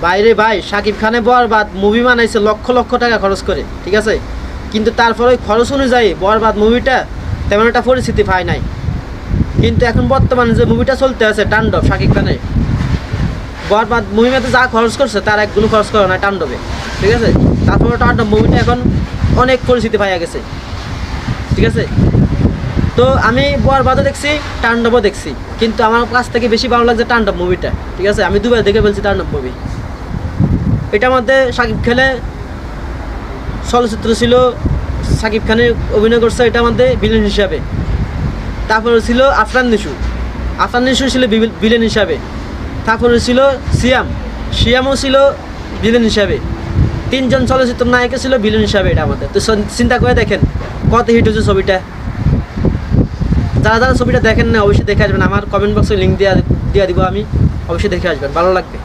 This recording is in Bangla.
বাইরে ভাই শাকিব খানে বরবাদ মুভি বানাইছে লক্ষ লক্ষ টাকা খরচ করে, ঠিক আছে, কিন্তু তারপরে ওই খরচ অনুযায়ী বরবাদ মুভিটা তেমন একটা পরিস্থিতি পায় নাই। কিন্তু এখন বর্তমানে যে মুভিটা চলতে আছে তাণ্ডব, শাকিব খানে বরবাদ মুভিতে যা খরচ করছে তার এক গুণ খরচ করে না তাণ্ডবে, ঠিক আছে। তারপরে তাণ্ডব মুভিটা এখন অনেক পরিস্থিতি পাইয়া গেছে, ঠিক আছে। তো আমি বরবাদও দেখছি, তাণ্ডবও দেখছি, কিন্তু আমার কাছ থেকে বেশি ভালো লাগছে তাণ্ডব মুভিটা, ঠিক আছে। আমি দুবার দেখে বলছি তাণ্ডব মুভি। এটার মধ্যে শাকিব খানে চলচ্চিত্র ছিল, শাকিব খানে অভিনয় করছে এটার মধ্যে ভিলেন হিসাবে। তারপরে ছিল আফরান নিশু ছিল ভিলেন হিসাবে। তারপরে ছিল সিয়ামও ছিল ভিলেন হিসাবে। 3 জন চলচ্চিত্র নায়িকা ছিল ভিলেন হিসাবে এটা আমাদের। তো চিন্তা করে দেখেন কত হিট হচ্ছে ছবিটা। যারা যারা ছবিটা দেখেন না অবশ্যই দেখে আসবেন, আমার কমেন্ট বক্সে লিঙ্ক দিয়ে দিব আমি, অবশ্যই দেখে আসবেন, ভালো লাগবে।